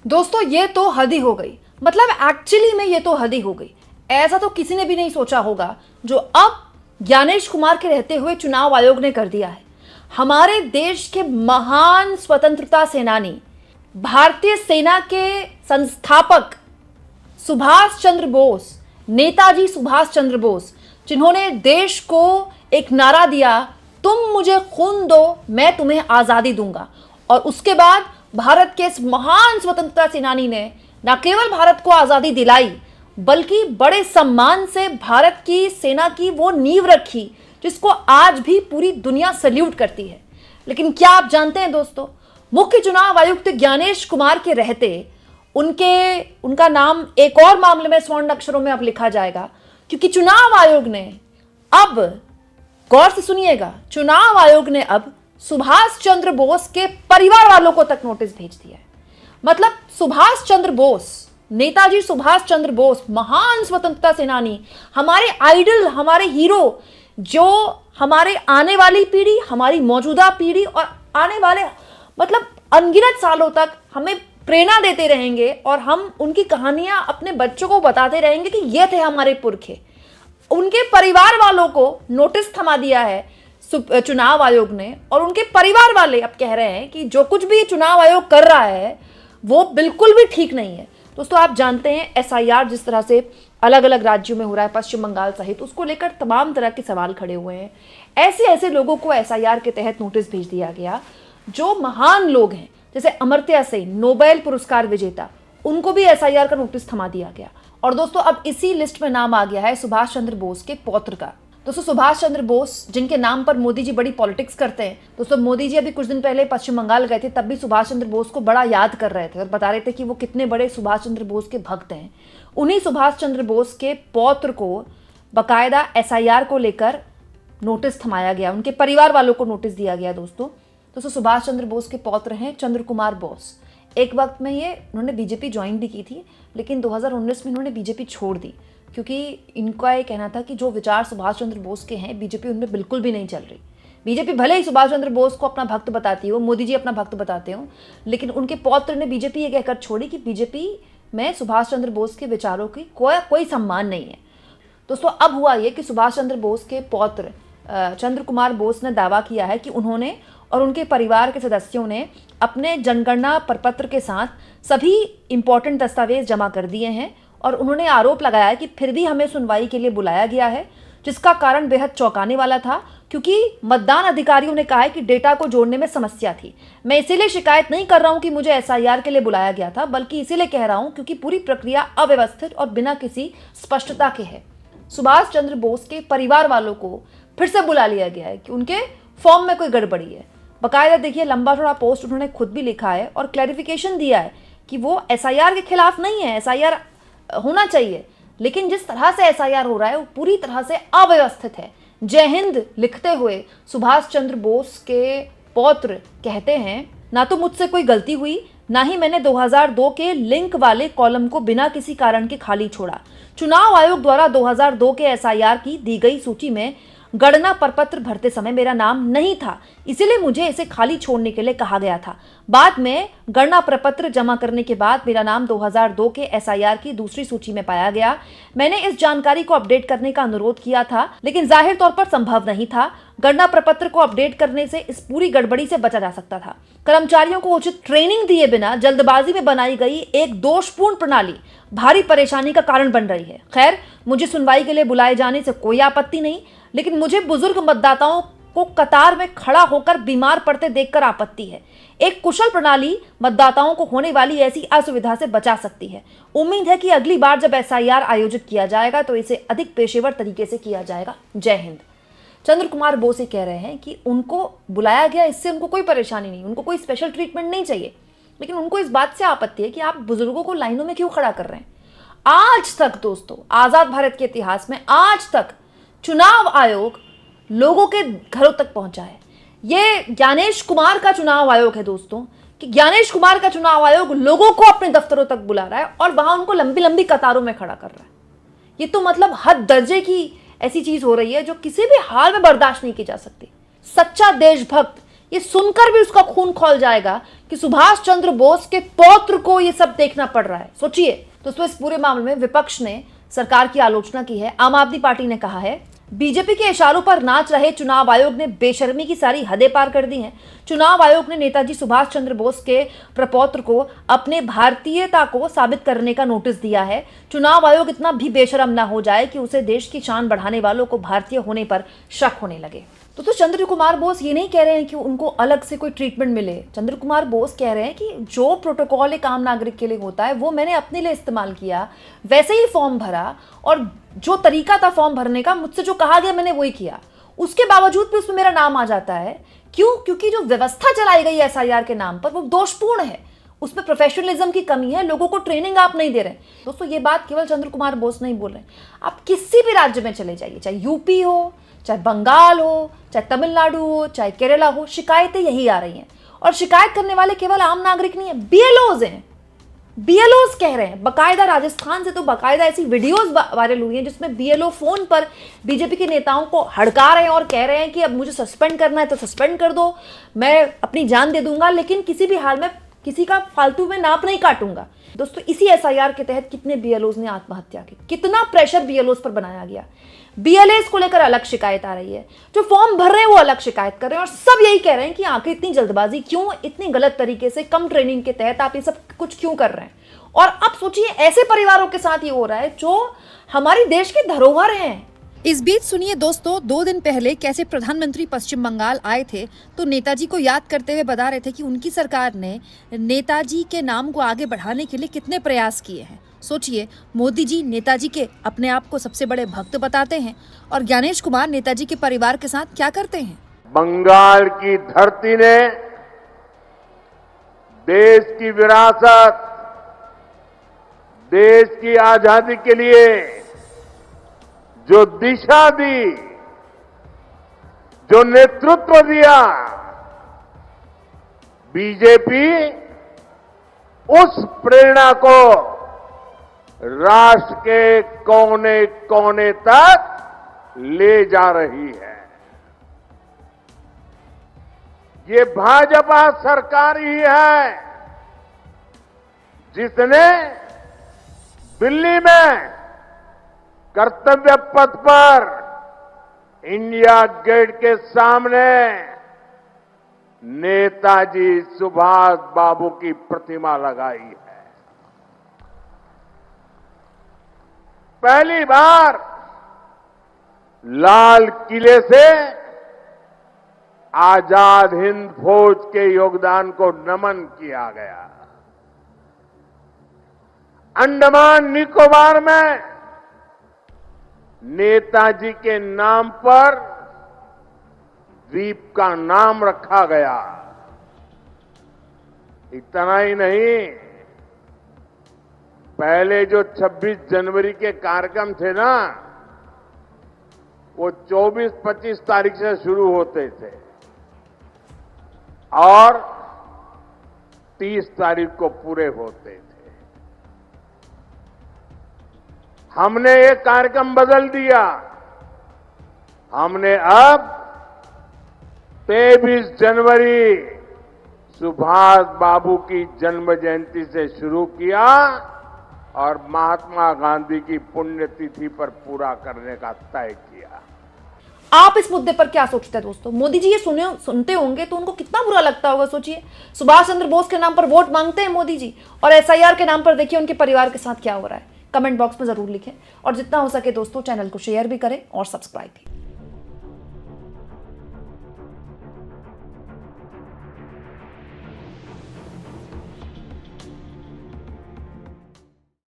दोस्तों ये तो हद ही हो गई, मतलब एक्चुअली में ये तो हद ही हो गई। ऐसा तो किसी ने भी नहीं सोचा होगा जो अब ज्ञानेश कुमार के रहते हुए चुनाव आयोग ने कर दिया है। हमारे देश के महान स्वतंत्रता सेनानी, भारतीय सेना के संस्थापक सुभाष चंद्र बोस, नेताजी सुभाष चंद्र बोस, जिन्होंने देश को एक नारा दिया, तुम मुझे खून दो मैं तुम्हें आजादी दूंगा। और उसके बाद भारत के इस महान स्वतंत्रता सेनानी ने न केवल भारत को आजादी दिलाई बल्कि बड़े सम्मान से भारत की सेना की वो नींव रखी जिसको आज भी पूरी दुनिया सल्यूट करती है। लेकिन क्या आप जानते हैं दोस्तों, मुख्य चुनाव आयुक्त ज्ञानेश कुमार के रहते उनका नाम एक और मामले में स्वर्ण अक्षरों में अब लिखा जाएगा, क्योंकि चुनाव आयोग ने अब, गौर से सुनिएगा, चुनाव आयोग ने अब सुभाष चंद्र बोस के परिवार वालों को तक नोटिस भेज दिया है। मतलब सुभाष चंद्र बोस, नेताजी सुभाष चंद्र बोस, महान स्वतंत्रता सेनानी, हमारे आइडल, हमारे हीरो, जो हमारे आने वाली पीढ़ी, हमारी मौजूदा पीढ़ी और आने वाले मतलब अनगिनत सालों तक हमें प्रेरणा देते रहेंगे और हम उनकी कहानियां अपने बच्चों को बताते रहेंगे कि ये थे हमारे पुरखे। उनके परिवार वालों को नोटिस थमा दिया है चुनाव आयोग ने, और उनके परिवार वाले अब कह रहे हैं कि जो कुछ भी चुनाव आयोग कर रहा है वो बिल्कुल भी ठीक नहीं है। दोस्तों आप जानते हैं एसआईआर जिस तरह से अलग अलग राज्यों में हो रहा है, पश्चिम बंगाल सहित, उसको लेकर तमाम तरह के सवाल खड़े हुए हैं। ऐसे लोगों को एसआईआर के तहत नोटिस भेज दिया गया जो महान लोग हैं, जैसे अमर्त्य सेन, नोबेल पुरस्कार विजेता, उनको भी एसआईआर का नोटिस थमा दिया गया। और दोस्तों अब इसी लिस्ट में नाम आ गया है सुभाष चंद्र बोस के पौत्र का। दोस्तों सुभाष चंद्र बोस, जिनके नाम पर मोदी जी बड़ी पॉलिटिक्स करते हैं। दोस्तों मोदी जी अभी कुछ दिन पहले पश्चिम बंगाल गए थे, तब भी सुभाष चंद्र बोस को बड़ा याद कर रहे थे और बता रहे थे कि वो कितने बड़े सुभाष चंद्र बोस के भक्त हैं। उन्हीं सुभाष चंद्र बोस के पौत्र को बाकायदा एसआईआर को लेकर नोटिस थमाया गया, उनके परिवार वालों को नोटिस दिया गया। दोस्तों सुभाष चंद्र बोस के पौत्र हैं चंद्र कुमार बोस। एक वक्त में उन्होंने बीजेपी ज्वाइन भी की थी, लेकिन 2019 में उन्होंने बीजेपी छोड़ दी, क्योंकि इनका ये कहना था कि जो विचार सुभाष चंद्र बोस के हैं बीजेपी उनमें बिल्कुल भी नहीं चल रही। बीजेपी भले ही सुभाष चंद्र बोस को अपना भक्त बताती हो, मोदी जी अपना भक्त बताते हो, लेकिन उनके पौत्र ने बीजेपी ये कहकर छोड़ी कि बीजेपी में सुभाष चंद्र बोस के विचारों की कोई सम्मान नहीं है। दोस्तों अब हुआ ये कि सुभाष चंद्र बोस के पौत्र चंद्र कुमार बोस ने दावा किया है कि उन्होंने और उनके परिवार के सदस्यों ने अपने जनगणना प्रपत्र के साथ सभी इंपॉर्टेंट दस्तावेज जमा कर दिए हैं, और उन्होंने आरोप लगाया कि फिर भी हमें सुनवाई के लिए बुलाया गया है, जिसका कारण बेहद चौंकाने वाला था, क्योंकि मतदान अधिकारियों ने कहा है कि डेटा को जोड़ने में समस्या थी। मैं इसीलिए शिकायत नहीं कर रहा हूं कि मुझे एसआईआर के लिए बुलाया गया था, बल्कि इसीलिए कह रहा हूं क्योंकि पूरी प्रक्रिया अव्यवस्थित और बिना किसी स्पष्टता के है। सुभाष चंद्र बोस के परिवार वालों को फिर से बुला लिया गया है कि उनके फॉर्म में कोई गड़बड़ी है। बाकायदा देखिए लंबा थोड़ा पोस्ट उन्होंने खुद भी लिखा है और क्लैरिफिकेशन दिया है कि वो एसआईआर के खिलाफ नहीं है, एसआईआर होना चाहिए, लेकिन जिस तरह से एसआईआर हो रहा है वो पूरी तरह से अव्यवस्थित है। जय हिंद लिखते हुए सुभाष चंद्र बोस के पौत्र कहते हैं, ना तो मुझसे कोई गलती हुई, ना ही मैंने 2002 के लिंक वाले कॉलम को बिना किसी कारण के खाली छोड़ा। चुनाव आयोग द्वारा 2002 के एसआईआर की दी गई सूची में गणना प्रपत्र भरते समय मेरा नाम नहीं था, इसीलिए मुझे इसे खाली छोड़ने के लिए कहा गया था। बाद में गणना प्रपत्र जमा करने के बाद मेरा नाम 2002 के एसआईआर की दूसरी सूची में पाया गया। मैंने इस जानकारी को अपडेट करने का अनुरोध किया था, लेकिन जाहिर तौर पर संभव नहीं था। गणना प्रपत्र को अपडेट करने से इस पूरी गड़बड़ी से बचा जा सकता था। कर्मचारियों को उचित ट्रेनिंग दिए बिना जल्दबाजी में बनाई गई एक दोषपूर्ण प्रणाली भारी परेशानी का कारण बन रही है। खैर, मुझे सुनवाई के लिए बुलाए जाने से कोई आपत्ति नहीं, लेकिन मुझे बुजुर्ग मतदाताओं को कतार में खड़ा होकर बीमार पड़ते देखकर आपत्ति है। एक कुशल प्रणाली मतदाताओं को होने वाली ऐसी असुविधा से बचा सकती है। उम्मीद है कि अगली बार जब एसआईआर आयोजित किया जाएगा तो इसे अधिक पेशेवर तरीके से किया जाएगा। जय हिंद। चंद्र कुमार बोस कह रहे हैं कि उनको बुलाया गया, इससे उनको कोई परेशानी नहीं, उनको कोई स्पेशल ट्रीटमेंट नहीं चाहिए, लेकिन उनको इस बात से आपत्ति है कि आप बुजुर्गों को लाइनों में क्यों खड़ा कर रहे हैं। आज तक दोस्तों, आजाद भारत के इतिहास में आज तक चुनाव आयोग लोगों के घरों तक पहुंचा है। ये ज्ञानेश कुमार का चुनाव आयोग है दोस्तों, कि ज्ञानेश कुमार का चुनाव आयोग लोगों को अपने दफ्तरों तक बुला रहा है और वहां उनको लंबी लंबी कतारों में खड़ा कर रहा है। ये तो मतलब हद दर्जे की ऐसी चीज हो रही है जो किसी भी हाल में बर्दाश्त नहीं की जा सकती। सच्चा देशभक्त ये सुनकर भी उसका खून खौल जाएगा कि सुभाष चंद्र बोस के पौत्र को ये सब देखना पड़ रहा है। सोचिए दोस्तों, इस पूरे मामले में विपक्ष ने सरकार की आलोचना की है। आम आदमी पार्टी ने कहा है बीजेपी के इशारों पर नाच रहे चुनाव आयोग ने बेशर्मी की सारी हदें पार कर दी हैं। चुनाव आयोग ने नेताजी सुभाष चंद्र बोस के प्रपौत्र को अपने भारतीयता को साबित करने का नोटिस दिया है। चुनाव आयोग इतना भी बेशर्म ना हो जाए कि उसे देश की शान बढ़ाने वालों को भारतीय होने पर शक होने लगे। तो चंद्र कुमार बोस ये नहीं कह रहे हैं कि उनको अलग से कोई ट्रीटमेंट मिले। चंद्र कुमार बोस कह रहे हैं कि जो प्रोटोकॉल एक आम नागरिक के लिए होता है वो मैंने अपने लिए इस्तेमाल किया, वैसे ही फॉर्म भरा और जो तरीका था फॉर्म भरने का, मुझसे जो कहा गया मैंने वही किया। उसके बावजूद भी उसमें मेरा नाम आ जाता है। क्यों? क्योंकि जो व्यवस्था चलाई गई है एसआईआर के नाम पर वो दोषपूर्ण है, उसमें प्रोफेशनलिज्म की कमी है, लोगों को ट्रेनिंग आप नहीं दे रहे। दोस्तों ये बात केवल चंद्र कुमार बोस नहीं बोल रहे, आप किसी भी राज्य में चले जाइए, चाहे यूपी हो, चाहे बंगाल हो, चाहे तमिलनाडु हो, चाहे केरला हो, शिकायतें यही आ रही हैं। और शिकायत करने वाले केवल आम नागरिक नहीं है, बीएलओज हैं। बीएलओज कह रहे हैं, बकायदा राजस्थान से तो बकायदा ऐसी वीडियोस वायरल हुई हैं जिसमें बीएलओ फोन पर बीजेपी के नेताओं को हड़का रहे हैं और कह रहे हैं कि अब मुझे सस्पेंड करना है तो सस्पेंड कर दो, मैं अपनी जान दे दूंगा, लेकिन किसी भी हाल में किसी का फालतू में नाप नहीं काटूंगा। दोस्तों इसी एसआईआर के तहत कितने बीएलओज ने आत्महत्या की, कितना प्रेशर बीएलओज पर बनाया गया। बीएलएस को लेकर अलग शिकायत आ रही है, जो फॉर्म भर रहे हैं वो अलग शिकायत कर रहे हैं और सब यही कह रहे हैं कि आखिर इतनी जल्दबाजी क्यों, इतनी गलत तरीके से कम ट्रेनिंग के तहत आप ये सब कुछ क्यों कर रहे हैं। और अब सोचिए ऐसे परिवारों के साथ ये हो रहा है जो हमारी देश के धरोहर हैं। इस बीच सुनिए दोस्तों, 2 दिन पहले कैसे प्रधानमंत्री पश्चिम बंगाल आए थे तो नेताजी को याद करते हुए बता रहे थे कि उनकी सरकार ने नेताजी के नाम को आगे बढ़ाने के लिए कितने प्रयास किए हैं। सोचिए, मोदी जी नेताजी के अपने आप को सबसे बड़े भक्त बताते हैं और ज्ञानेश कुमार नेताजी के परिवार के साथ क्या करते हैं। बंगाल की धरती ने देश की विरासत, देश की आजादी के लिए जो दिशा दी, जो नेतृत्व दिया, बीजेपी उस प्रेरणा को राष्ट्र के कोने कोने तक ले जा रही है। ये भाजपा सरकार ही है जिसने दिल्ली में कर्तव्य पथ पर इंडिया गेट के सामने नेताजी सुभाष बाबू की प्रतिमा लगाई है। पहली बार लाल किले से आजाद हिंद फौज के योगदान को नमन किया गया। अंडमान निकोबार में नेताजी के नाम पर द्वीप का नाम रखा गया। इतना ही नहीं, पहले जो 26 जनवरी के कार्यक्रम थे ना, वो 24-25 तारीख से शुरू होते थे और 30 तारीख को पूरे होते थे। हमने ये कार्यक्रम बदल दिया। हमने अब 23 जनवरी सुभाष बाबू की जन्म जयंती से शुरू किया और महात्मा गांधी की पुण्यतिथि पर पूरा करने का तय किया। आप इस मुद्दे पर क्या सोचते हैं दोस्तों? मोदी जी ये सुनते होंगे तो उनको कितना बुरा लगता होगा। सोचिए, सुभाष चंद्र बोस के नाम पर वोट मांगते हैं मोदी जी और एसआईआर के नाम पर देखिए उनके परिवार के साथ क्या हो रहा है। कमेंट बॉक्स में जरूर लिखें और जितना हो सके दोस्तों चैनल को शेयर भी करें और सब्सक्राइब भी।